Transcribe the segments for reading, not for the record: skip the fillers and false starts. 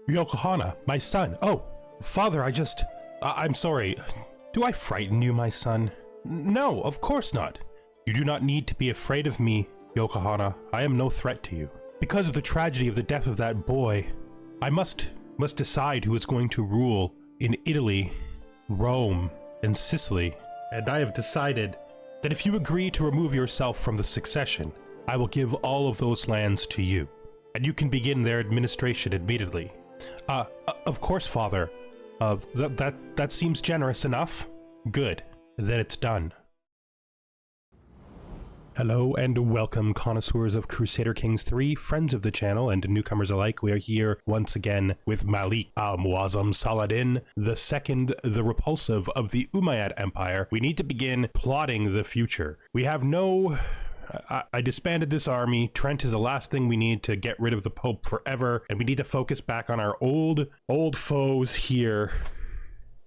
Yokohana, my son. Oh, father, I'm sorry. Do I frighten you, my son? No, of course not. You do not need to be afraid of me, Yokohana. I am no threat to you. Because of the tragedy of the death of that boy, I must decide who is going to rule in Italy, Rome, and Sicily. And I have decided that if you agree to remove yourself from the succession, I will give all of those lands to you, and you can begin their administration immediately. Of course, father. That seems generous enough. Good. Then it's done. Hello and welcome, connoisseurs of Crusader Kings 3, friends of the channel and newcomers alike. We are here once again with Malik al-Muazzam Saladin II, the repulsive of the Umayyad Empire. We need to begin plotting the future. We have no... I disbanded this army. Trent is the last thing we need to get rid of the Pope forever, and we need to focus back on our old foes here,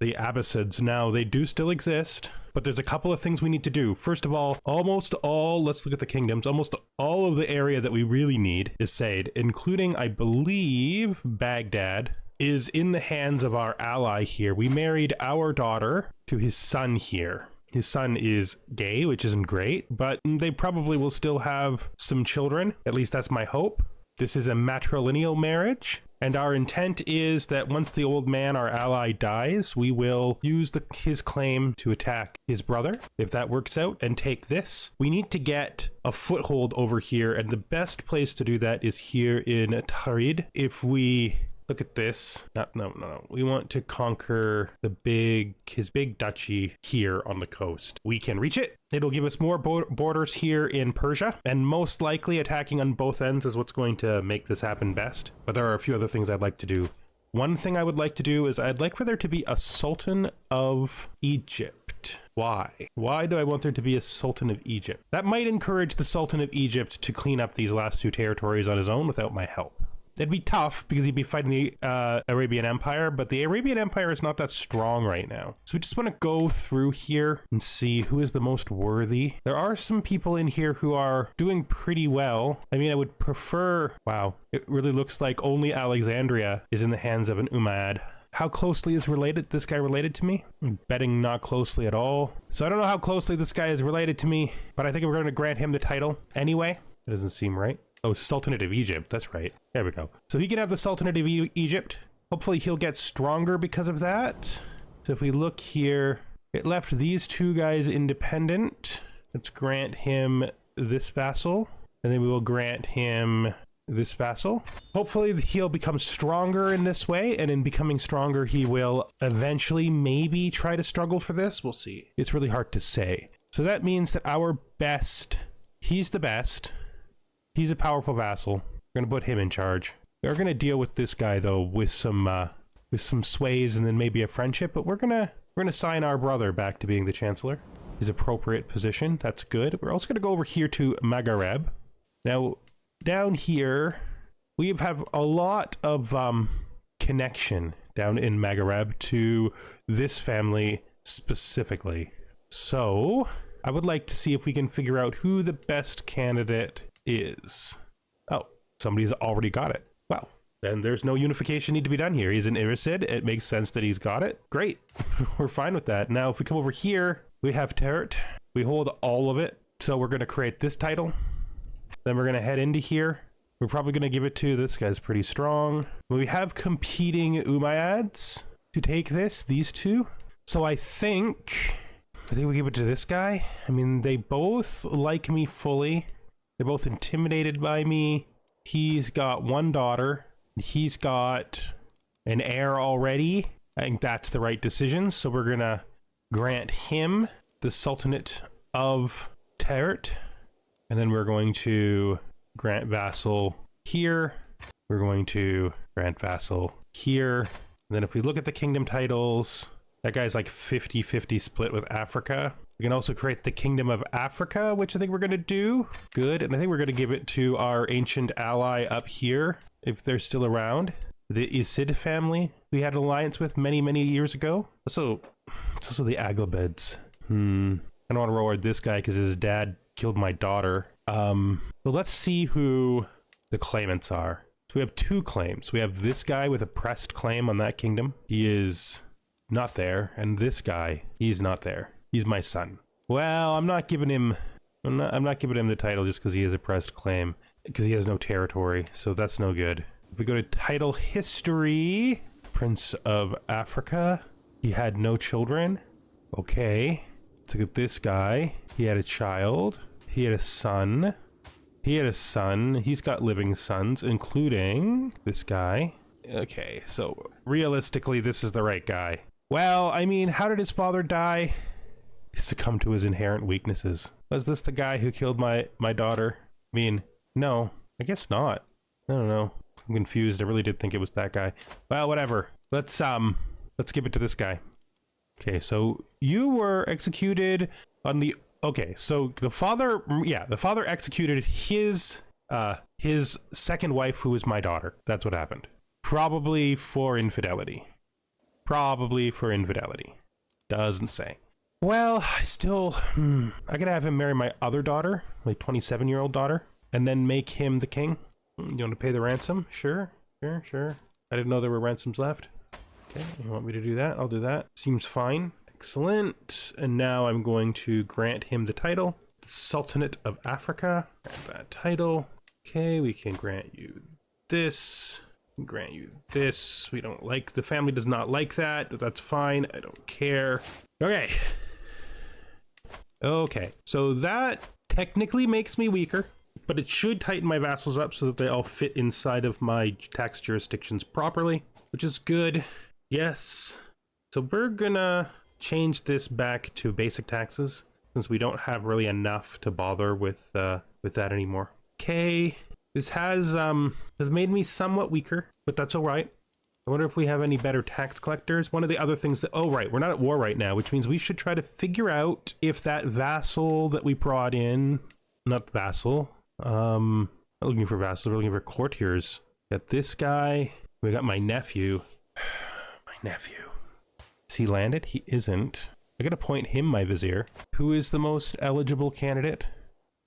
the Abbasids. Now, they do still exist, but there's a couple of things we need to do. First of all, let's look at the kingdoms. Almost all of the area that we really need is saved, including, I believe, Baghdad is in the hands of our ally here. We married our daughter to his son here. His son is gay, which isn't great, but they probably will still have some children. At least that's my hope. This is a matrilineal marriage, and our intent is that once the old man, our ally, dies, we will use his claim to attack his brother, if that works out, and take this. We need to get a foothold over here, and the best place to do that is here in Tarid. If we... look at this. No. We want to conquer his big duchy here on the coast. We can reach it. It'll give us more borders here in Persia, and most likely attacking on both ends is what's going to make this happen best. But there are a few other things I'd like to do. One thing I would like to do is I'd like for there to be a Sultan of Egypt. Why? Why do I want there to be a Sultan of Egypt? That might encourage the Sultan of Egypt to clean up these last two territories on his own without my help. It'd be tough because he'd be fighting the Arabian Empire, but the Arabian Empire is not that strong right now. So we just want to go through here and see who is the most worthy. There are some people in here who are doing pretty well. I mean, I would prefer... wow, it really looks like only Alexandria is in the hands of an Umayyad. How closely is this guy related to me? I'm betting not closely at all. So I don't know how closely this guy is related to me, but I think we're going to grant him the title anyway. It doesn't seem right. Oh, Sultanate of Egypt, that's right. There we go. So he can have the Sultanate of Egypt. Hopefully he'll get stronger because of that. So if we look here, it left these two guys independent. Let's grant him this vassal, and then we will grant him this vassal. Hopefully he'll become stronger in this way, and in becoming stronger, he will eventually maybe try to struggle for this. We'll see. It's really hard to say. So that means that our best, he's the best. He's a powerful vassal. We're gonna put him in charge. We're gonna deal with this guy though with some sways and then maybe a friendship. But we're gonna sign our brother back to being the chancellor. His appropriate position. That's good. We're also gonna go over here to Maghreb. Now down here we have a lot of connection down in Maghreb to this family specifically. So I would like to see if we can figure out who the best candidate is. Oh, somebody's already got it. Well, then there's no unification need to be done here. He's an Irisid. It makes sense that he's got it. Great. We're fine with that. Now, if we come over here, we have Teret. We hold all of it. So we're going to create this title. Then we're going to head into here. We're probably going to give it to this guy's pretty strong. We have competing Umayyads to take these two. So I think we give it to this guy. I mean, they both like me fully. They're both intimidated by me. He's got one daughter. He's got an heir already. I think that's the right decision. So we're going to grant him the Sultanate of Teret. And then we're going to grant vassal here. We're going to grant vassal here. And then if we look at the kingdom titles, that guy's like 50-50 split with Africa. We can also create the Kingdom of Africa, which I think we're going to do. Good. And I think we're going to give it to our ancient ally up here, if they're still around. The Isid family we had an alliance with many years ago. It's also the Aghlabids. I don't want to reward this guy because his dad killed my daughter. But let's see who the claimants are. So we have 2 claims. We have this guy with a pressed claim on that kingdom. He is not there. And this guy, he's not there. He's my son. Well, I'm not giving him the title just because he has a pressed claim, because he has no territory. So that's no good. If we go to title history, Prince of Africa, he had no children. Okay. Let's look at this guy. He had a child. He had a son. He had a son. He's got living sons, including this guy. Okay, so realistically, this is the right guy. Well, I mean, how did his father die? He succumbed to his inherent weaknesses. Was this the guy who killed my daughter? I mean, no, I guess not. I don't know. I'm confused. I really did think it was that guy. Well, whatever. Let's give it to this guy. Okay, so you were executed on the... Okay, so the father executed his second wife, who was my daughter. That's what happened. Probably for infidelity. Doesn't say. Well, I still... I could have him marry my other daughter, my 27-year-old daughter, and then make him the king. You want to pay the ransom? Sure. I didn't know there were ransoms left. Okay, you want me to do that? I'll do that. Seems fine. Excellent. And now I'm going to grant him the title, the Sultanate of Africa. Grant that title. Okay, we can grant you this. Grant you this. We don't like, the family does not like that, but that's fine. I don't care. Okay, so that technically makes me weaker, but it should tighten my vassals up so that they all fit inside of my tax jurisdictions properly, which is good. Yes. So we're gonna change this back to basic taxes since we don't have really enough to bother with that anymore. Okay. This has made me somewhat weaker, but that's all right. I wonder if we have any better tax collectors. One of the other things that... Oh, right. We're not at war right now, which means we should try to figure out if that vassal that we brought in... Not vassal. Not looking for vassals. We're looking for courtiers. Got this guy. We got my nephew. My nephew. Is he landed? He isn't. I gotta appoint him my vizier. Who is the most eligible candidate?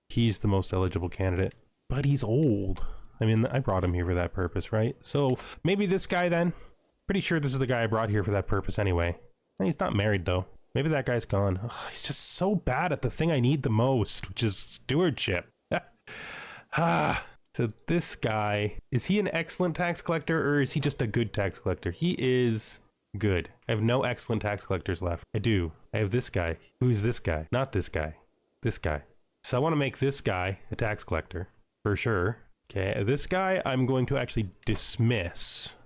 He's the most eligible candidate. But he's old. I mean, I brought him here for that purpose, right? So maybe this guy then? Pretty sure this is the guy I brought here for that purpose anyway. He's not married though. Maybe that guy's gone. Ugh, he's just so bad at the thing I need the most, which is stewardship. So this guy, is he an excellent tax collector or is he just a good tax collector? He is good. I have no excellent tax collectors left. I do. I have this guy. Who's this guy? Not this guy. This guy. So I want to make this guy a tax collector for sure. Okay, this guy I'm going to actually dismiss.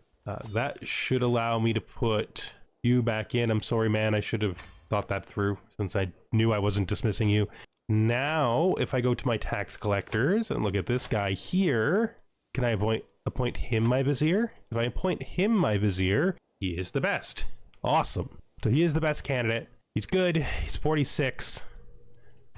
That should allow me to put you back in. I'm sorry, man. I should have thought that through since I knew I wasn't dismissing you. Now, if I go to my tax collectors and look at this guy here, can I appoint him my vizier? If I appoint him my vizier, he is the best. Awesome. So he is the best candidate. He's good. He's 46.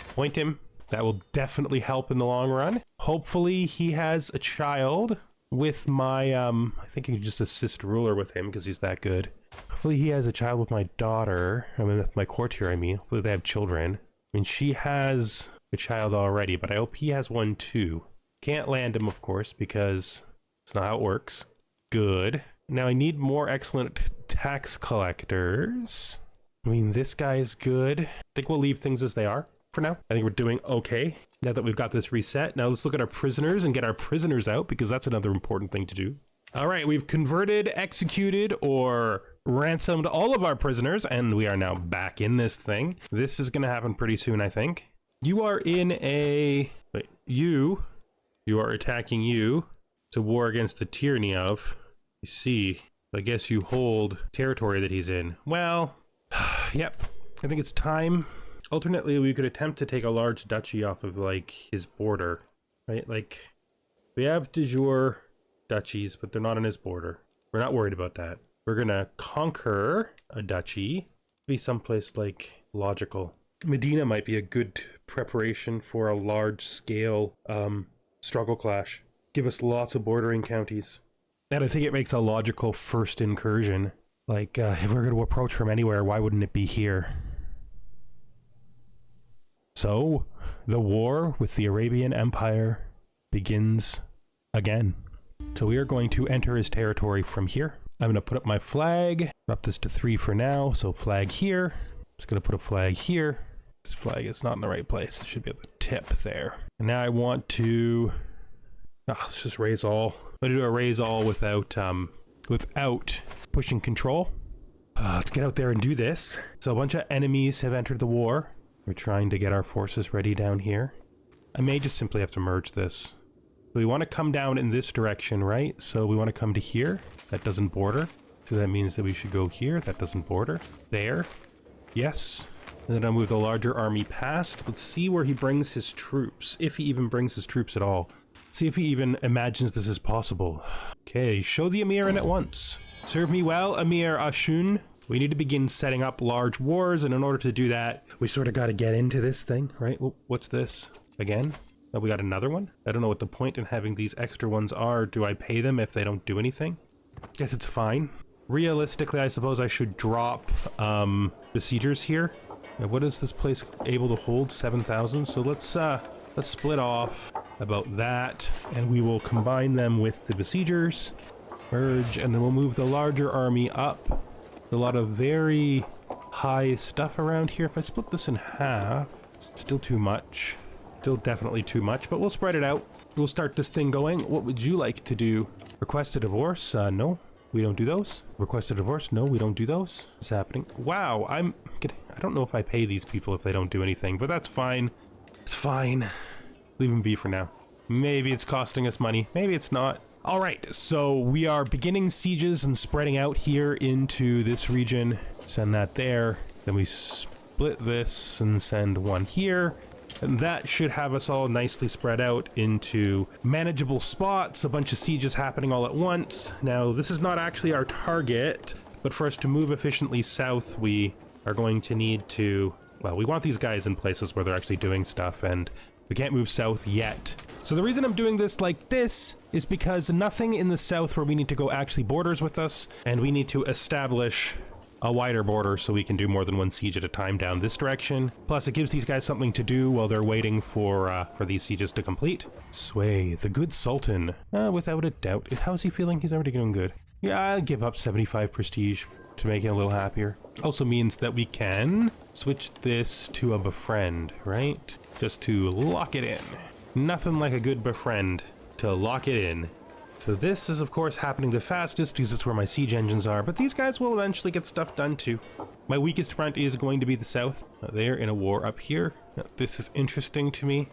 Appoint him. That will definitely help in the long run. Hopefully he has a child with my, I think I can just assist ruler with him because he's that good. Hopefully he has a child with my daughter. I mean, with my courtier, I mean. Hopefully they have children. I mean, she has a child already, but I hope he has one too. Can't land him, of course, because it's not how it works. Good. Now I need more excellent tax collectors. I mean, this guy is good. I think we'll leave things as they are for now. I think we're doing okay now that we've got this reset. Now let's look at our prisoners and get our prisoners out because that's another important thing to do. All right, we've converted, executed, or ransomed all of our prisoners, and we are now back in this thing. This is going to happen pretty soon, I think. You are in a... Wait, you are attacking you to war against the tyranny of... You see, I guess you hold territory that he's in. Well, yep, I think it's time. Alternately, we could attempt to take a large duchy off of, like, his border, right? Like, we have de jure duchies, but they're not on his border. We're not worried about that. We're gonna conquer a duchy. Be someplace, like, logical. Medina might be a good preparation for a large-scale struggle clash. Give us lots of bordering counties. And I think it makes a logical first incursion. Like, if we're going to approach from anywhere, why wouldn't it be here? So, the war with the Arabian Empire begins again. So we are going to enter his territory from here. I'm going to put up my flag, drop this to 3 for now. So flag here. Just going to put a flag here. This flag is not in the right place. It should be at the tip there. And now I want to, let's just raise all. I'm going to do a raise all without pushing control. Let's get out there and do this. So a bunch of enemies have entered the war. We're trying to get our forces ready down here. I may just simply have to merge this. We want to come down in this direction, right? So we want to come to here. That doesn't border. So that means that we should go here. That doesn't border. There. Yes. And then I'll move the larger army past. Let's see where he brings his troops. If he even brings his troops at all. See if he even imagines this is possible. Okay, show the Emir in at once. Serve me well, Emir Ashun. We need to begin setting up large wars, and in order to do that, we sort of got to get into this thing, right? What's this? Again? Oh, we got another one? I don't know what the point in having these extra ones are. Do I pay them if they don't do anything? Guess it's fine. Realistically, I suppose I should drop besiegers here. Now, what is this place able to hold? 7,000. So let's split off about that, and we will combine them with the besiegers. Merge, and then we'll move the larger army up. A lot of very high stuff around here. If I split this in half, still too much. Still definitely too much, but we'll spread it out. We'll start this thing going. What would you like to do? Request a divorce? No, we don't do those. Request a divorce? No, we don't do those. What's happening? Wow, I don't know if I pay these people if they don't do anything, but that's fine. It's fine. Leave them be for now. Maybe it's costing us money. Maybe it's not. All right, so we are beginning sieges and spreading out here into this region. Send that there. Then we split this and send one here. And that should have us all nicely spread out into manageable spots. A bunch of sieges happening all at once. Now, this is not actually our target, but for us to move efficiently south, we are going to need to, well, we want these guys in places where they're actually doing stuff, and we can't move south yet. So the reason I'm doing this like this is because nothing in the south where we need to go actually borders with us, and we need to establish a wider border so we can do more than one siege at a time down this direction. Plus it gives these guys something to do while they're waiting for these sieges to complete. Sway, the good Sultan. Without a doubt. How's he feeling? He's already doing good. Yeah, I'll give up 75 prestige to make him a little happier. Also means that we can switch this to a befriend, right? Just to lock it in. Nothing like a good befriend to lock it in. So this is of course happening the fastest because it's where my siege engines are, but these guys will eventually get stuff done too. My weakest front is going to be the south. They're in a war up here. Now, this is interesting to me.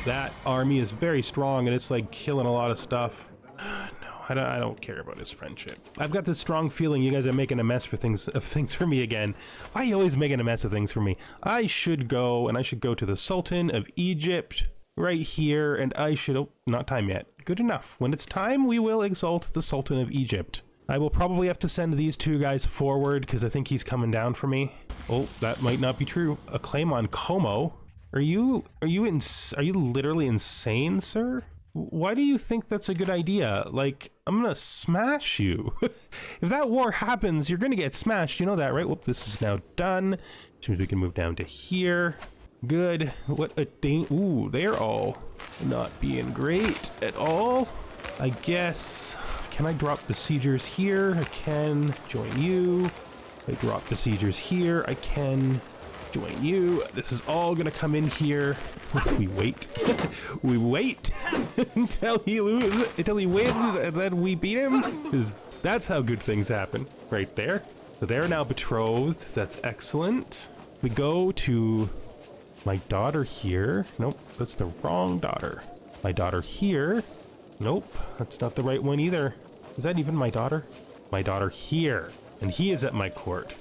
That army is very strong and it's like killing a lot of stuff. I don't care about his friendship. I've got this strong feeling you guys are making a mess of things for me again. Why are you always making a mess of things for me? I should go to the Sultan of Egypt right here, and I should, oh, not time yet. Good enough. When it's time, we will exalt the Sultan of Egypt. I will probably have to send these two guys forward because I think he's coming down for me. Oh, that might not be true. A claim on Como? Are you literally insane, sir? Why do you think that's a good idea? Like, I'm gonna smash you. If that war happens, you're gonna get smashed. You know that, right? Whoop, this is now done. Which means we can move down to here. Good. What a thing. Ooh, they're all not being great at all. I guess. Can I drop besiegers here? I can join you. I drop besiegers here. I can join you. This is all gonna come in here. We wait. We wait until he wins, and then we beat him. Because that's how good things happen, right there. So they're now betrothed. That's excellent. We go to my daughter here. Nope, that's the wrong daughter. My daughter here. Nope, that's not the right one either. Is that even my daughter? My daughter here. And he is at my court.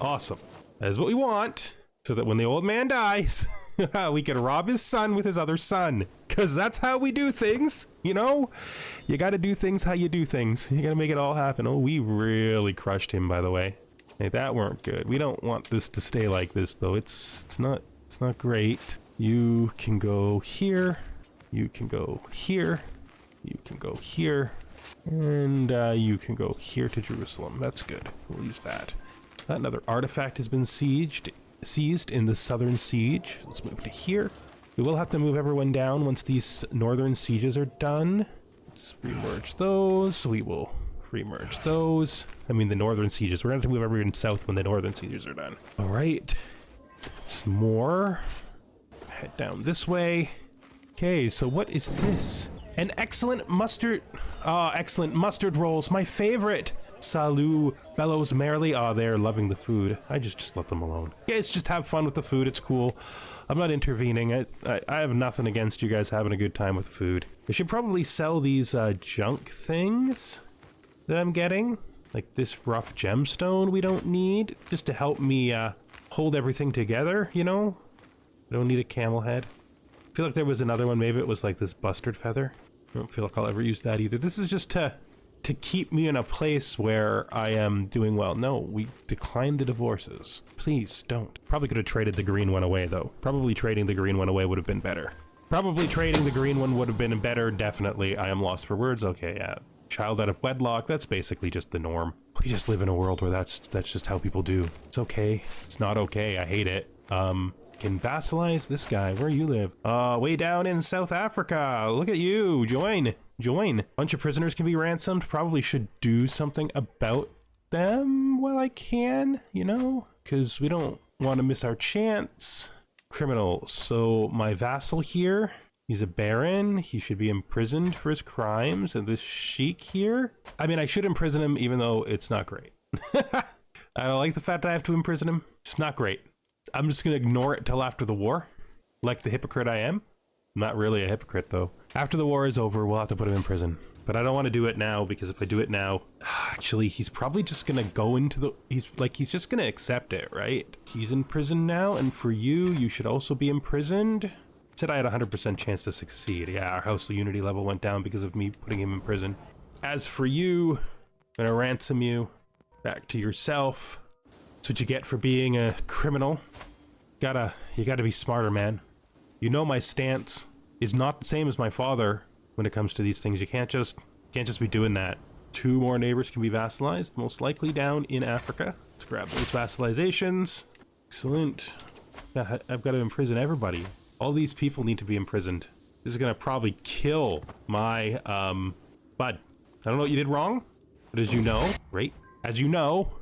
Awesome. That is what we want. So that when the old man dies, we can rob his son with his other son. Because that's how we do things, you know? You gotta do things how you do things. You gotta make it all happen. Oh, we really crushed him, by the way. Hey, that weren't good. We don't want this to stay like this, though. It's not great. You can go here. You can go here. You can go here. And you can go here to Jerusalem. That's good. We'll use that. Another artifact has been seized in the southern siege. Let's move to here. We will have to move everyone down once these northern sieges are done. Let's remerge those. We will remerge those. I mean, the northern sieges. We're gonna have to move everyone south when the northern sieges are done. All right. Some more. Head down this way. Okay, so what is this? An excellent mustard. Excellent mustard rolls. My favorite. Salu bellows merrily. They're loving the food. I just let them alone. Yeah, it's just have fun with the food. It's cool. I'm not intervening. I have nothing against you guys having a good time with food. I should probably sell these junk things that I'm getting. Like this rough gemstone we don't need. Just to help me hold everything together, you know? I don't need a camel head. I feel like there was another one. Maybe it was like this bustard feather. I don't feel like I'll ever use that either. This is just to keep me in a place where I am doing well. No, we declined the divorces. Please don't. Probably could have traded the green one away though. Probably trading the green one away would have been better. Probably trading the green one would have been better. Definitely. I am lost for words. Okay, yeah. Child out of wedlock. That's basically just the norm. We just live in a world where that's just how people do. It's okay. It's not okay. I hate it. Can vassalize this guy. Where you live? Way down in South Africa. Look at you. Join. Bunch of prisoners can be ransomed. Probably should do something about them while I can, you know, because we don't want to miss our chance. Criminal. So my vassal here, he's a baron. He should be imprisoned for his crimes. And this sheik here, I mean, I should imprison him even though it's not great. I don't like the fact that I have to imprison him. It's not great. I'm just gonna ignore it till after the war, like the hypocrite I am. I'm not really a hypocrite though. After the war is over, we'll have to put him in prison. But I don't want to do it now, because if I do it now, actually, he's probably just gonna go into the, he's just gonna accept it, right? He's in prison now, and for you, you should also be imprisoned. I said I had a 100% chance to succeed. Yeah, our house unity level went down because of me putting him in prison. As for you, I'm gonna ransom you back to yourself. That's what you get for being a criminal. You gotta be smarter, man. You know my stance is not the same as my father when it comes to these things. You can't just be doing that. 2 more neighbors can be vassalized, most likely down in Africa. Let's grab those vassalizations. Excellent. I've got to imprison everybody. All these people need to be imprisoned. This is gonna probably kill my bud. I don't know what you did wrong, but as you know, right? As you know,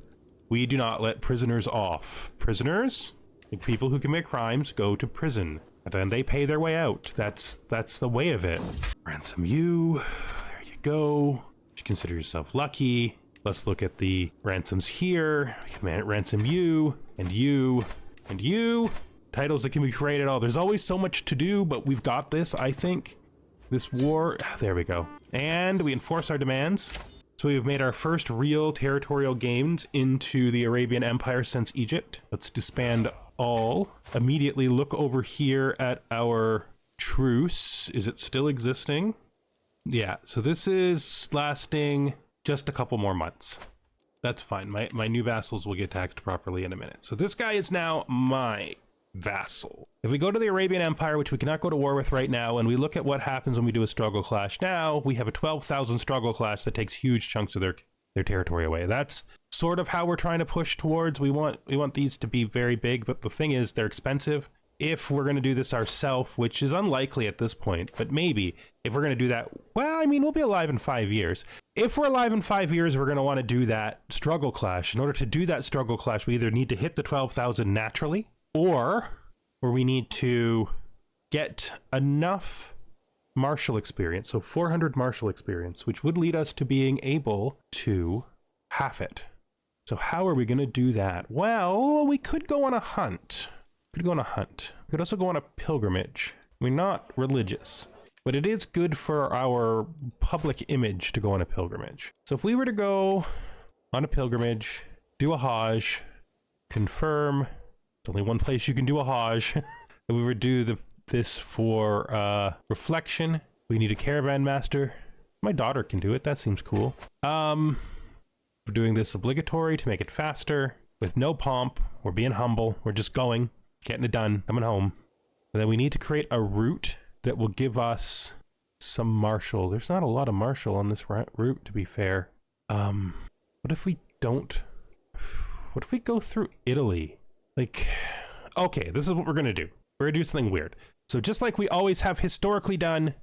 we do not let prisoners off. Prisoners, like people who commit crimes, go to prison. And then they pay their way out. That's the way of it. Ransom you. There you go. You should consider yourself lucky. Let's look at the ransoms here. We can ransom you, and you, and you. Titles that can be created. Oh, there's always so much to do, but we've got this, I think. This war. There we go. And we enforce our demands. So we've made our first real territorial gains into the Arabian Empire since Egypt. Let's disband all. Immediately look over here at our truce. Is it still existing? Yeah, so this is lasting just a couple more months. That's fine. My new vassals will get taxed properly in a minute. So this guy is now my vassal. If we go to the Arabian Empire, which we cannot go to war with right now, and we look at what happens when we do a struggle clash now, we have a 12,000 struggle clash that takes huge chunks of their territory away. That's sort of how we're trying to push towards. We want these to be very big, but the thing is they're expensive. If we're going to do this ourselves, which is unlikely at this point, but maybe if we're going to do that, well, I mean, we'll be alive in 5 years. If we're alive in 5 years, we're going to want to do that struggle clash. In order to do that struggle clash, we either need to hit the 12,000 naturally, or we need to get enough martial experience, so 400 martial experience, which would lead us to being able to half it. So how are we going to do that? Well, we could go on a hunt. We could also go on a pilgrimage. We're not religious, but it is good for our public image to go on a pilgrimage. So if we were to go on a pilgrimage, do a Hajj, confirm, there's only one place you can do a Hajj. And we would do this for reflection. We need a caravan master. My daughter can do it. That seems cool. We're doing this obligatory to make it faster with no pomp. We're being humble. We're just going, getting it done, coming home. And then we need to create a route that will give us some martial. There's not a lot of martial on this route, to be fair. What if we don't? What if we go through Italy? Like, okay, this is what we're gonna do. We're gonna do something weird. So just like we always have historically done,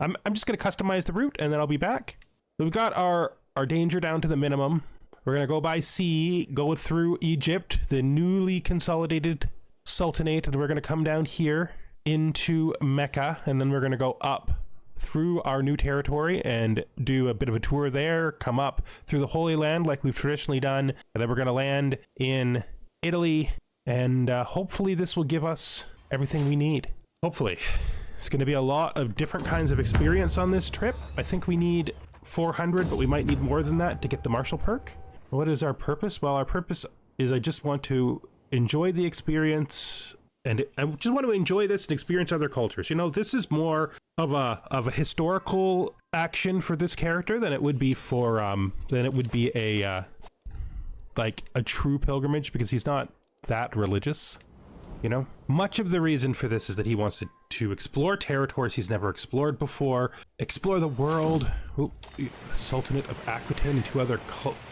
I'm just going to customize the route and then I'll be back. So we've got our danger down to the minimum. We're going to go by sea, go through Egypt, the newly consolidated Sultanate, and we're going to come down here into Mecca, and then we're going to go up through our new territory and do a bit of a tour there, come up through the Holy Land like we've traditionally done, and then we're going to land in Italy, and hopefully this will give us everything we need. Hopefully. It's going to be a lot of different kinds of experience on this trip. I think we need 400, but we might need more than that to get the Marshal perk. What is our purpose? Well, our purpose is I just want to enjoy the experience, and I just want to enjoy this and experience other cultures. You know, this is more of a historical action for this character than it would be for a like a true pilgrimage, because he's not that religious. You know, much of the reason for this is that he wants to explore territories he's never explored before, explore the world. Ooh, Sultanate of Aquitaine and 2 other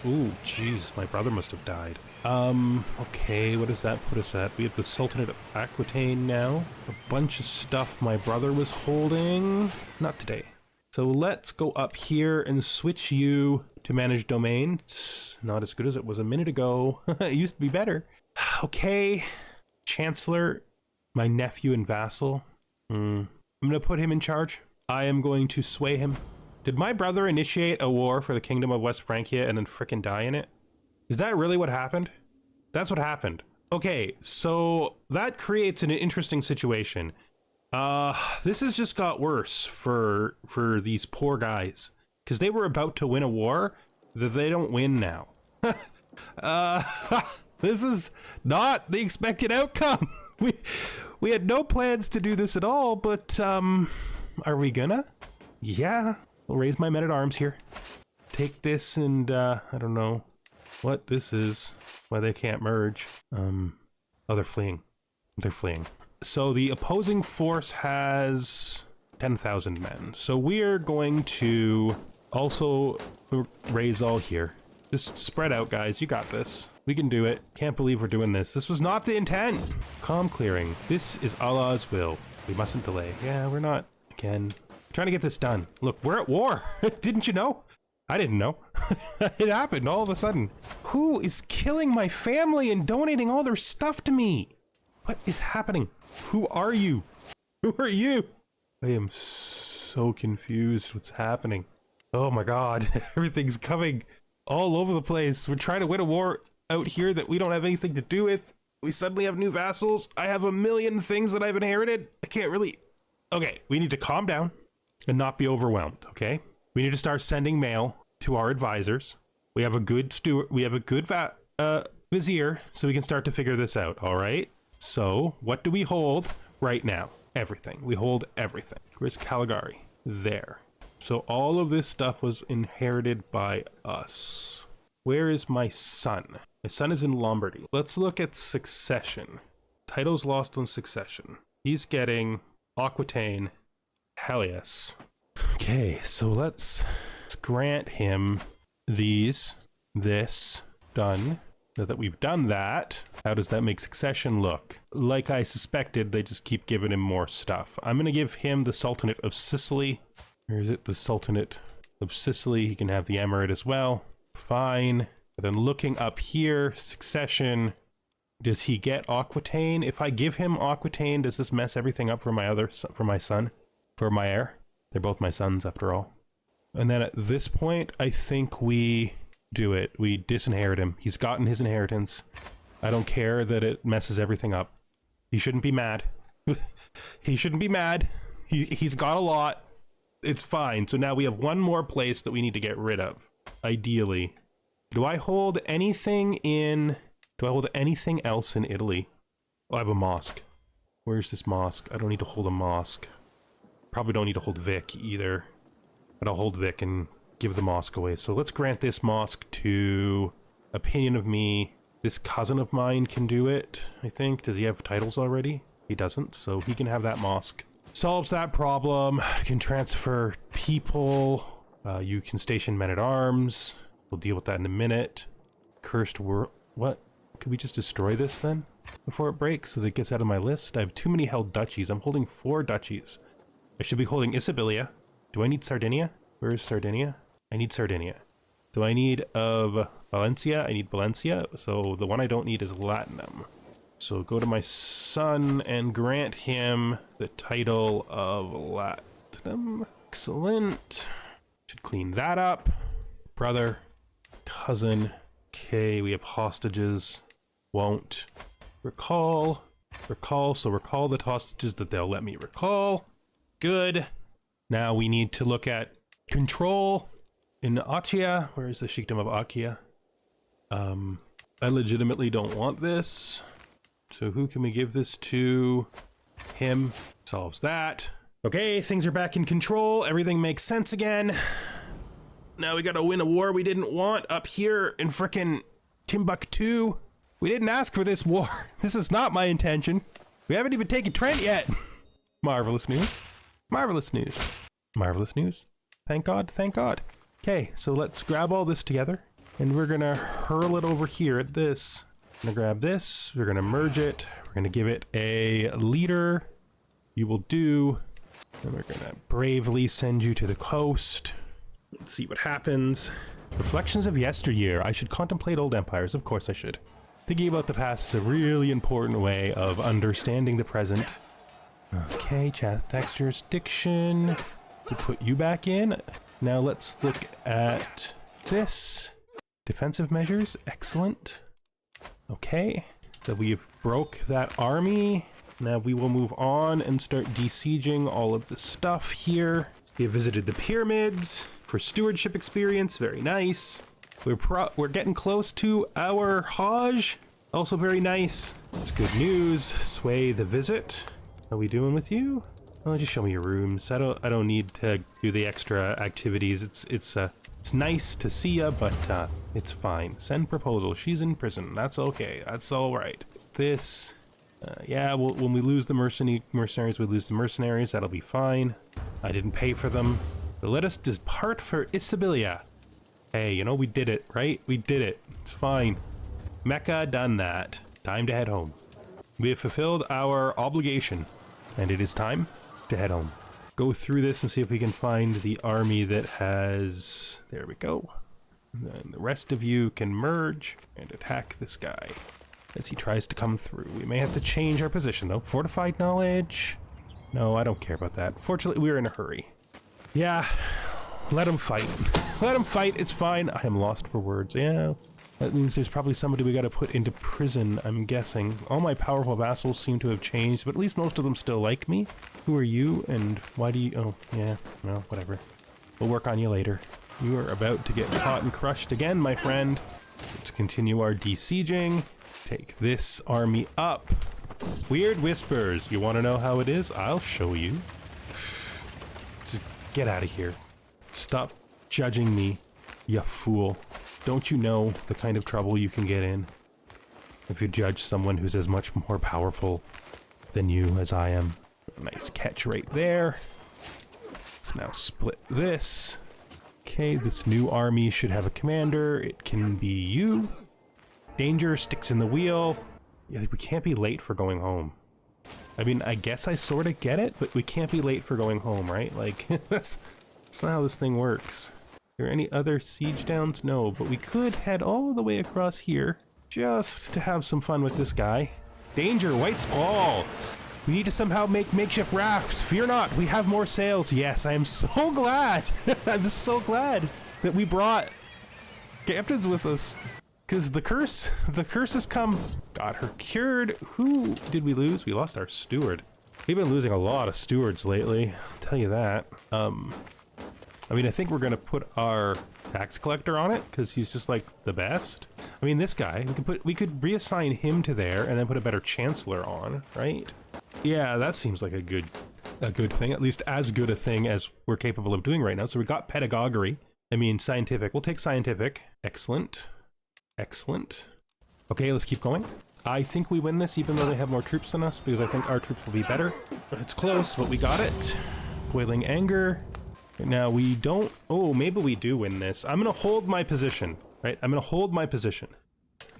ooh, jeez, my brother must have died. Okay, what does that put us at? We have the Sultanate of Aquitaine now. A bunch of stuff my brother was holding. Not today. So let's go up here and switch you to manage domain. It's not as good as it was a minute ago. It used to be better. Okay. Chancellor, my nephew and vassal. I'm gonna put him in charge. I am going to sway him. Did my brother initiate a war for the Kingdom of West Francia and then frickin' die in it? Is that really what happened? That's what happened. Okay, so that creates an interesting situation. This has just got worse for these poor guys, because they were about to win a war that they don't win now. This is not the expected outcome. We had no plans to do this at all, but are we gonna? Yeah, I'll raise my men-at-arms here. Take this and I don't know what this is, why they can't merge. Oh, they're fleeing. They're fleeing. So the opposing force has 10,000 men. So we're going to also raise all here. Just spread out, guys. You got this. We can do it. Can't believe we're doing this. This was not the intent. Calm clearing. This is Allah's will. We mustn't delay. Yeah, we're not. Again, trying to get this done. Look, we're at war. Didn't you know? I didn't know. It happened all of a sudden. Who is killing my family and donating all their stuff to me? What is happening? Who are you? Who are you? I am so confused. What's happening? Oh my God. Everything's coming all over the place. We're trying to win a war out here that we don't have anything to do with. We suddenly have new vassals. I have a million things that I've inherited. I can't really... Okay, we need to calm down and not be overwhelmed, okay? We need to start sending mail to our advisors. We have a good steward. We have a good vizier, so we can start to figure this out, all right? So, what do we hold right now? Everything. We hold everything. Where's Caligari? There. So all of this stuff was inherited by us. Where is my son? My son is in Lombardy. Let's look at succession. Titles lost on succession. He's getting Aquitaine, Helios. Okay, so let's grant him this, done. Now that we've done that, how does that make succession look? Like I suspected, they just keep giving him more stuff. I'm gonna give him the Sultanate of Sicily. Or is it the Sultanate of Sicily? He can have the Emirate as well. Fine. And then looking up here, succession. Does he get Aquitaine? If I give him Aquitaine, does this mess everything up for my son? For my heir? They're both my sons after all. And then at this point, I think we do it. We disinherit him. He's gotten his inheritance. I don't care that it messes everything up. He shouldn't be mad. He shouldn't be mad. He's got a lot. It's fine. So now we have one more place that we need to get rid of. Ideally. Do I hold anything else in Italy? Oh, I have a mosque. Where's this mosque? I don't need to hold a mosque. Probably don't need to hold Vic either. But I'll hold Vic and give the mosque away. So let's grant this mosque to Opinion of Me. This cousin of mine can do it, I think. Does he have titles already? He doesn't, so he can have that mosque. Solves that problem. Can transfer people. You can station men-at-arms. We'll deal with that in a minute. Cursed world. What? Could we just destroy this then? Before it breaks so that it gets out of my list? I have too many held duchies. I'm holding 4 duchies. I should be holding Isabilia. Do I need Sardinia? Where is Sardinia? I need Sardinia. Do I need of Valencia? I need Valencia. So the one I don't need is Latinum. So go to my son and grant him the title of Latinum. Excellent. Should clean that up. Brother, cousin. Okay, we have hostages. Won't recall. Recall, so recall the hostages that they'll let me recall. Good. Now we need to look at control in Achaia. Where is the Sheikdom of Achaia? I legitimately don't want this. So who can we give this to? Him. Solves that. Okay, things are back in control. Everything makes sense again. Now we gotta win a war we didn't want up here in frickin' Timbuktu. We didn't ask for this war. This is not my intention. We haven't even taken Trent yet. Marvelous news. Marvelous news. Marvelous news. Thank God, thank God. Okay, so let's grab all this together and we're gonna hurl it over here at this. I'm gonna grab this, we're gonna merge it, we're gonna give it a leader. You will do, and we're gonna bravely send you to the coast. Let's see what happens. Reflections of yesteryear. I should contemplate old empires. Of course I should. Thinking about the past is a really important way of understanding the present. Okay, chat tax jurisdiction. To put you back in. Now let's look at this. Defensive measures. Excellent. Okay. So we've broke that army. Now we will move on and start besieging all of the stuff here. We have visited the pyramids for stewardship experience. Very nice. We're getting close to our Hajj. Also very nice. It's good news. Sway the visit. How are we doing with you? Oh, just show me your rooms. I don't need to do the extra activities. It's nice to see ya, but it's fine. Send proposal. She's in prison. That's okay. That's all right. This, yeah. When we lose the mercenaries, we lose the mercenaries. That'll be fine. I didn't pay for them. So let us depart for Isabilia. Hey, you know, we did it, right? We did it. It's fine. Mecca done that. Time to head home. We have fulfilled our obligation, and it is time to head home. Go through this and see if we can find the army that has... There we go. And then the rest of you can merge and attack this guy as he tries to come through. We may have to change our position, though. Fortified knowledge? No, I don't care about that. Fortunately, we're in a hurry. Yeah. Let him fight. Let him fight. It's fine. I am lost for words. Yeah. That means there's probably somebody we got to put into prison, I'm guessing. All my powerful vassals seem to have changed, but at least most of them still like me. Who are you and why do you... Oh, yeah. No, whatever. We'll work on you later. You are about to get caught and crushed again, my friend. Let's continue our besieging. Take this army up. Weird whispers. You want to know how it is? I'll show you. Just get out of here. Stop judging me, you fool. Don't you know the kind of trouble you can get in if you judge someone who's as much more powerful than you as I am? Nice catch right there. Let's now split this. Okay, this new army should have a commander. It can be you. Danger, sticks in the wheel. Yeah, we can't be late for going home. I mean, I guess I sort of get it, but we can't be late for going home, right? Like, that's not how this thing works. Are there any other siege downs? No, but we could head all the way across here just to have some fun with this guy. Danger, white squall. We need to somehow make makeshift rafts. Fear not, we have more sails. Yes, I am so glad. I'm so glad that we brought captains with us. Because the curse has come. Got her cured. Who did we lose? We lost our steward. We've been losing a lot of stewards lately, I'll tell you that. I mean, I think we're gonna put our tax collector on it because he's just like the best. I mean, this guy, we could reassign him to there and then put a better chancellor on, right? Yeah, that seems like a good thing, at least as good a thing as we're capable of doing right now. So we got pedagogy. I mean, scientific. We'll take scientific. Excellent. Excellent. Okay, let's keep going. I think we win this even though they have more troops than us because I think our troops will be better. It's close, but we got it. Boiling anger. Now we don't... Oh, maybe we do win this. I'm going to hold my position, right? I'm going to hold my position.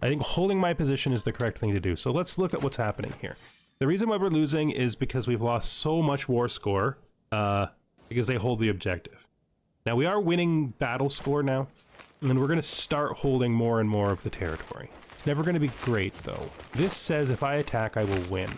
I think holding my position is the correct thing to do. So let's look at what's happening here. The reason why we're losing is because we've lost so much war score. because they hold the objective. Now we are winning battle score now, and we're going to start holding more and more of the territory. It's never going to be great though. This says if I attack, I will win.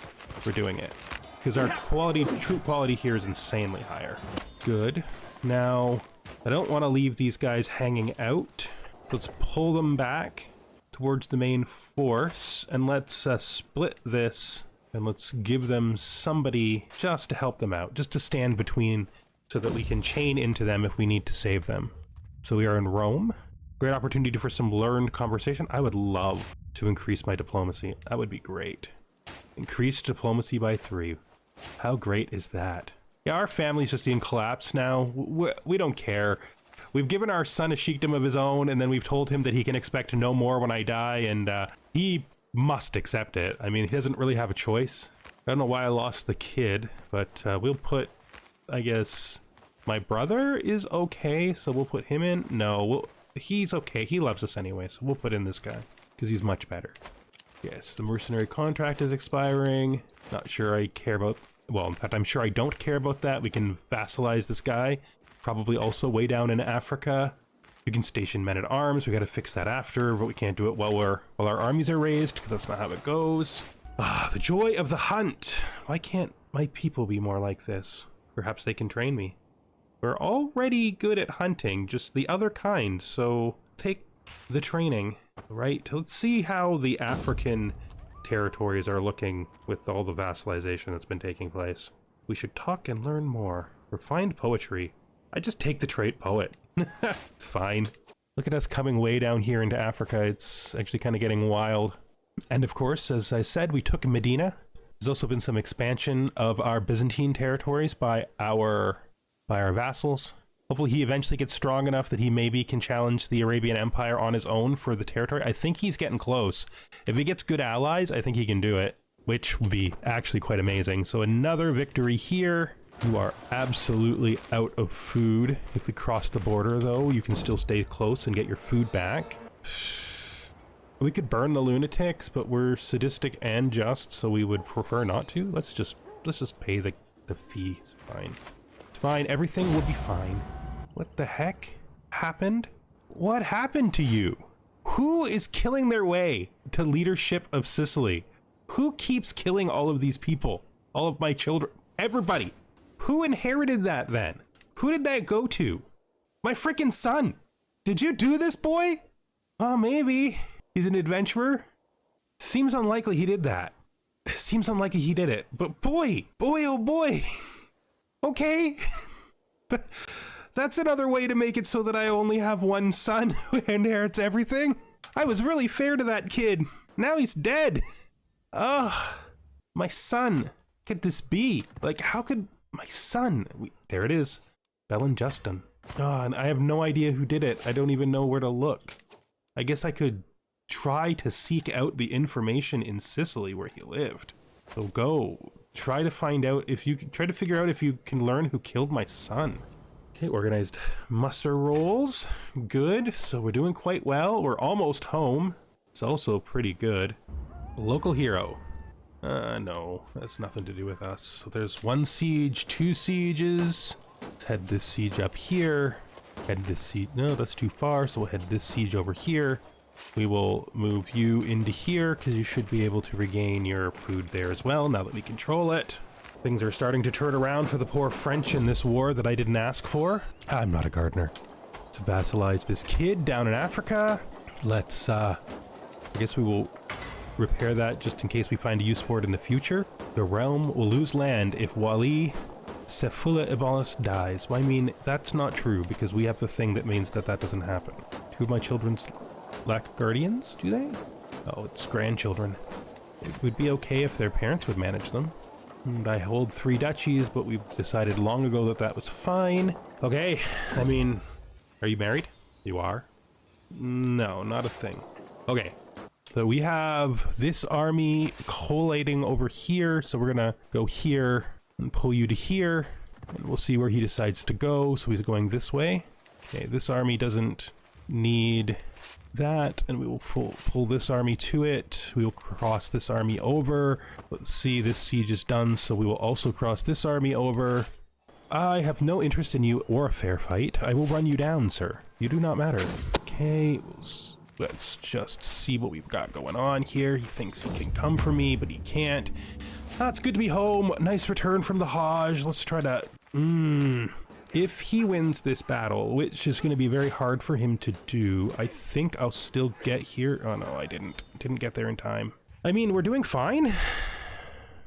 We're doing it because our troop quality here is insanely higher. Good. Now I don't want to leave these guys hanging out. Let's pull them back towards the main force, and let's split this, and let's give them somebody just to help them out, just to stand between, so that we can chain into them if we need to save them. So we are in Rome. Great opportunity for some learned conversation. I would love to increase my diplomacy. That would be great. Increase diplomacy by 3. How great is that? Yeah, our family's just in collapse now. We don't care. We've given our son a sheikdom of his own, and then we've told him that he can expect no more when I die, and he must accept it. I mean, he doesn't really have a choice. I don't know why I lost the kid, but we'll put, I guess, my brother is okay, so we'll put him in. No, he's okay. He loves us anyway, so we'll put in this guy, because he's much better. Yes, the mercenary contract is expiring. Not sure I care about... Well, in fact, I'm sure I don't care about that. We can vassalize this guy. Probably also way down in Africa. We can station men-at-arms. We got to fix that after, but we can't do it while our armies are raised, because that's not how it goes. Ah, the joy of the hunt. Why can't my people be more like this? Perhaps they can train me. We're already good at hunting, just the other kind, so take the training. Right, let's see how the African territories are looking with all the vassalization that's been taking place. We should talk and learn more. Refined poetry. I just take the trait poet. It's fine. Look at us coming way down here into Africa. It's actually kind of getting wild. And of course, as I said, we took Medina. There's also been some expansion of our Byzantine territories by our vassals. Hopefully he eventually gets strong enough that he maybe can challenge the Arabian Empire on his own for the territory. I think he's getting close. If he gets good allies, I think he can do it, which would be actually quite amazing. So another victory here. You are absolutely out of food. If we cross the border, though, you can still stay close and get your food back. We could burn the lunatics, but we're sadistic and just, so we would prefer not to. Let's just pay the fee. It's fine. It's fine. Everything will be fine. What the heck happened? What happened to you? Who is killing their way to leadership of Sicily? Who keeps killing all of these people? All of my children? Everybody. Who inherited that then? Who did that go to? My freaking son. Did you do this, boy? Oh, maybe. He's an adventurer. Seems unlikely he did that. Seems unlikely he did it. But boy, oh boy. Okay. That's another way to make it so that I only have one son who inherits everything. I was really fair to that kid. Now he's dead. Ugh. My son. Could this be? Like, how could... My son. There it is. Belen Justin. Oh, and I have no idea who did it. I don't even know where to look. I guess I could try to seek out the information in Sicily where he lived. So go. Try to find out if you can... Try to figure out if you can learn who killed my son. Okay, organized muster rolls. Good. So we're doing quite well. We're almost home. It's also pretty good. Local hero. No, that's nothing to do with us. So there's 1 siege, 2 sieges. Let's head this siege up here. Head this siege, no, that's too far. So we'll head this siege over here. We will move you into here because you should be able to regain your food there as well now that we control it. Things are starting to turn around for the poor French in this war that I didn't ask for. I'm not a gardener. To vassalize this kid down in Africa. Let's, I guess we will repair that just in case we find a use for it in the future. The realm will lose land if Wali Sefula Ibalis dies. Well, I mean, that's not true because we have the thing that means that that doesn't happen. 2 of my children lack guardians, do they? Oh, it's grandchildren. It would be okay if their parents would manage them. And I hold 3 duchies, but we've decided long ago that that was fine. Okay, I mean, are you married? You are? No, not a thing. Okay. So we have this army collating over here, so we're gonna go here and pull you to here, and we'll see where he decides to go. So he's going this way. Okay, this army doesn't need that, and we will pull this army to it. We will cross this army over. Let's see, this siege is done, so we will also cross this army over. I have no interest in you or a fair fight. I will run you down, sir. You do not matter. Okay, let's just see what we've got going on here. He thinks he can come for me, but he can't. Ah, it's good to be home. Nice return from the Hajj. Let's try to... If he wins this battle, which is going to be very hard for him to do, I think I'll still get here. Oh no, I didn't get there in time. I mean, we're doing fine.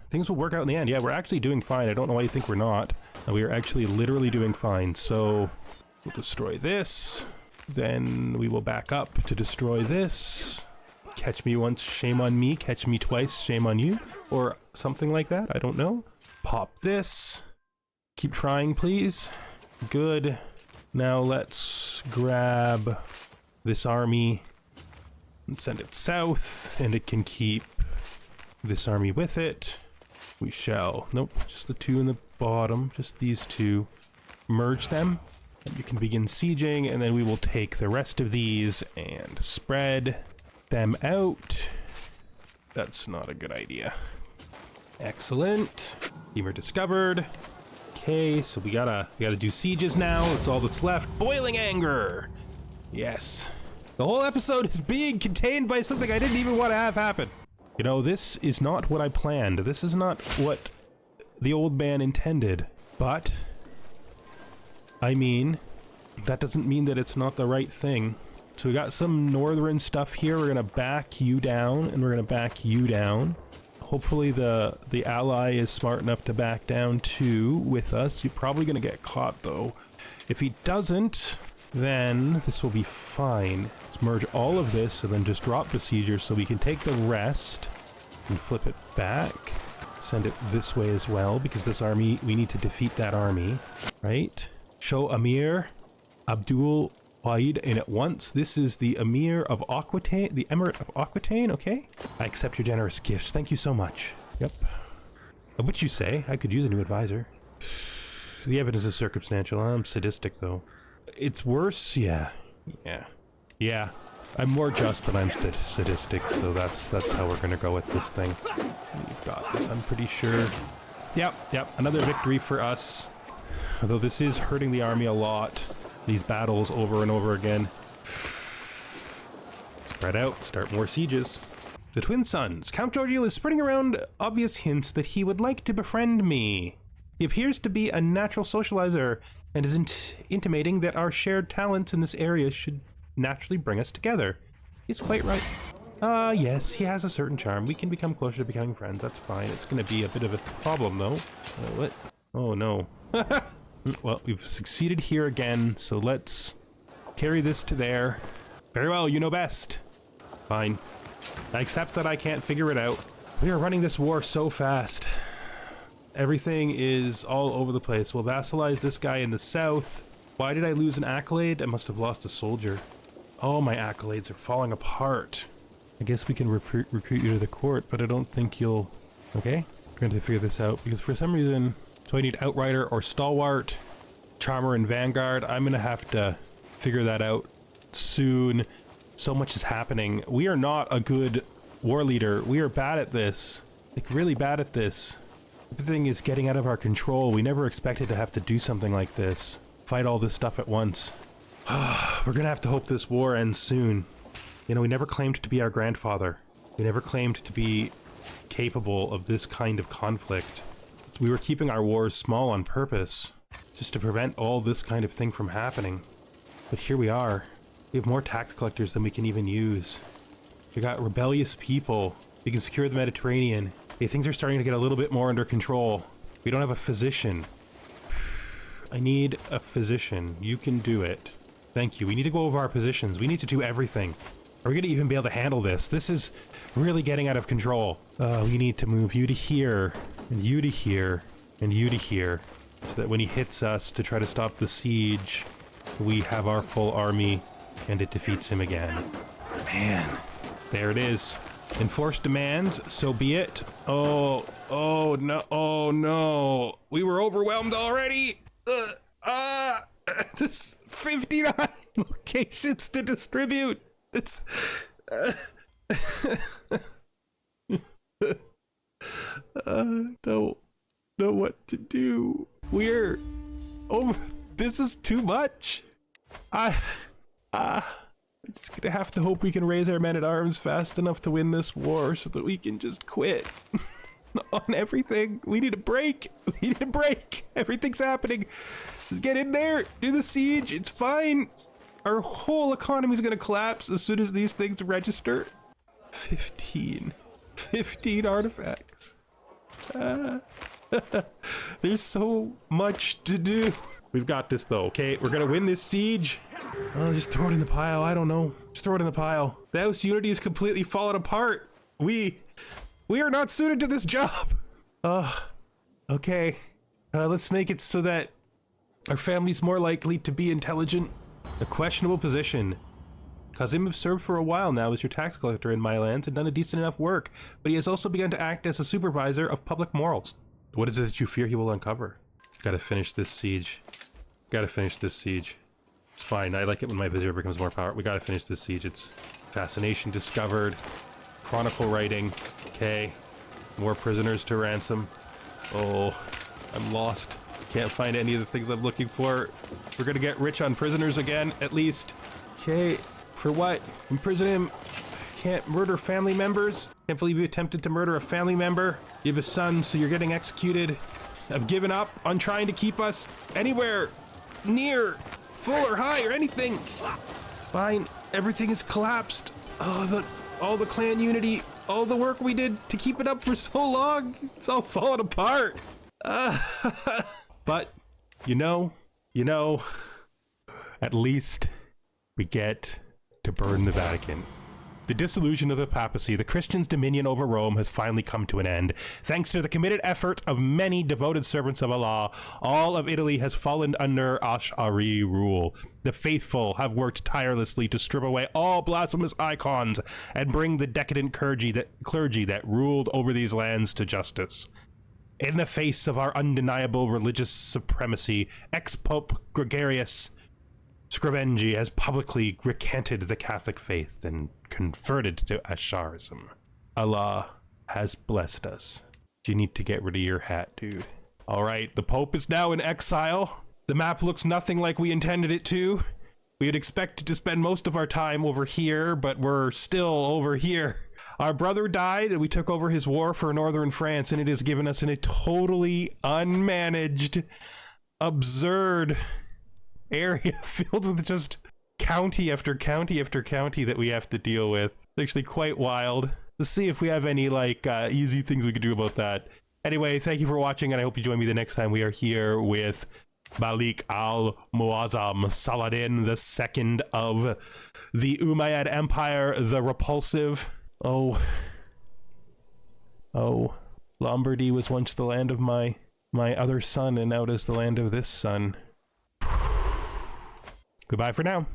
Things will work out in the end. Yeah, we're actually doing fine. I don't know why you think we're not. We are actually literally doing fine. So we'll destroy this. Then we will back up to destroy this. Catch me once, shame on me. Catch me twice, shame on you. Or something like that. I don't know. Pop this. Keep trying, please. Good. Now let's grab this army and send it south. And it can keep this army with it. We shall. Nope, just the two in the bottom. Just these two. Merge them. And you can begin sieging, and then we will take the rest of these and spread them out. That's not a good idea. Excellent. Femur discovered. Okay, so we gotta do sieges now. That's all that's left. Boiling anger. Yes. The whole episode is being contained by something I didn't even want to have happen. You know, this is not what I planned. This is not what the old man intended. But, I mean, that doesn't mean that it's not the right thing. So we got some northern stuff here. We're gonna back you down, and we're gonna back you down. Hopefully the ally is smart enough to back down too with us. You're probably gonna get caught though. If he doesn't, then this will be fine. Let's merge all of this and then just drop besiegers so we can take the rest and flip it back. Send it this way as well, because this army, we need to defeat that army, right? Show Amir Abdul Wahid in at once. This is the Emir of Aquitaine, the Emirate of Aquitaine, okay? I accept your generous gifts. Thank you so much. Yep. What you say? I could use a new advisor. The evidence is circumstantial. I'm sadistic though. It's worse? Yeah. I'm more just than I'm sadistic, so that's how we're gonna go with this thing. We've got this, I'm pretty sure. Yep, another victory for us. Although this is hurting the army a lot. These battles over and over again. Spread out, start more sieges. The twin sons. Count Giorgio is spreading around obvious hints that he would like to befriend me. He appears to be a natural socializer and is intimating that our shared talents in this area should naturally bring us together. He's quite right. Yes, he has a certain charm. We can become closer to becoming friends. That's fine. It's going to be a bit of a problem, though. What? Oh, no. Well, we've succeeded here again, so let's carry this to there. Very well, you know best. Fine. I accept that I can't figure it out. We are running this war so fast. Everything is all over the place. We'll vassalize this guy in the south. Why did I lose an accolade? I must have lost a soldier. Oh, my accolades are falling apart. I guess we can recruit you to the court, but I don't think you'll... Okay, we're going to figure this out, because for some reason... So I need Outrider or Stalwart, Charmer and Vanguard. I'm going to have to figure that out soon. So much is happening. We are not a good war leader. We are bad at this. Like, really bad at this. Everything is getting out of our control. We never expected to have to do something like this. Fight all this stuff at once. We're gonna have to hope this war ends soon. You know, we never claimed to be our grandfather. We never claimed to be capable of this kind of conflict. We were keeping our wars small on purpose, just to prevent all this kind of thing from happening. But here we are. We have more tax collectors than we can even use. We got rebellious people. We can secure the Mediterranean. Okay, things are starting to get a little bit more under control. We don't have a physician. I need a physician. You can do it. Thank you. We need to go over our positions. We need to do everything. Are we going to even be able to handle this? This is really getting out of control. We need to move you to here, and you to here, and you to here, so that when he hits us to try to stop the siege, we have our full army, and it defeats him again. Man, there it is. Enforced demands, so be it. Oh no. We were overwhelmed already. This 59 locations to distribute. It's don't know what to do. We're Oh, this is too much. I'm just gonna have to hope we can raise our men-at-arms fast enough to win this war so that we can just quit on everything. We need a break. We need a break. Everything's happening. Just get in there, do the siege. It's fine. Our whole economy is gonna collapse as soon as these things register. 15 artifacts. There's so much to do. We've got this though, okay? We're gonna win this siege. Oh, just throw it in the pile. I don't know. Just throw it in the pile. The house unity is completely fallen apart. We are not suited to this job. Okay. Let's make it so that our family's more likely to be intelligent. A questionable position. Kazim has served for a while now as your tax collector in my lands and done a decent enough work, but he has also begun to act as a supervisor of public morals. What is it that you fear he will uncover? Gotta finish this siege. Gotta finish this siege. It's fine. I like it when my vizier becomes more powerful. We gotta finish this siege. It's fascination discovered. Chronicle writing. Okay. More prisoners to ransom. Oh, I'm lost. Can't find any of the things I'm looking for. We're gonna get rich on prisoners again, at least. Okay. For what? Imprison him. Can't murder family members. Can't believe you attempted to murder a family member. You have a son, so you're getting executed. I've given up on trying to keep us anywhere near full or high or anything. It's fine. Everything has collapsed. Oh, all the clan unity, all the work we did to keep it up for so long, it's all falling apart. But you know, at least we get to burn the Vatican. The dissolution of the papacy, the Christians' dominion over Rome, has finally come to an end. Thanks to the committed effort of many devoted servants of Allah, all of Italy has fallen under Ash'ari rule. The faithful have worked tirelessly to strip away all blasphemous icons and bring the decadent clergy that ruled over these lands to justice. In the face of our undeniable religious supremacy, ex-Pope Gregorius Scrivengi has publicly recanted the Catholic faith and converted to Asharism. Allah has blessed us. You need to get rid of your hat, dude. All right, the Pope is now in exile. The map looks nothing like we intended it to. We had expected to spend most of our time over here, but we're still over here. Our brother died and we took over his war for northern France, and it has given us a totally unmanaged, absurd area filled with just county after county after county that we have to deal with. It's actually quite wild. Let's see if we have any easy things we could do about that. Anyway, thank you for watching, and I hope you join me the next time we are here with Malik al-Muazzam Saladin II of the Umayyad Empire, the Repulsive. Oh, Lombardy was once the land of my other son, and now it is the land of this son. Goodbye for now.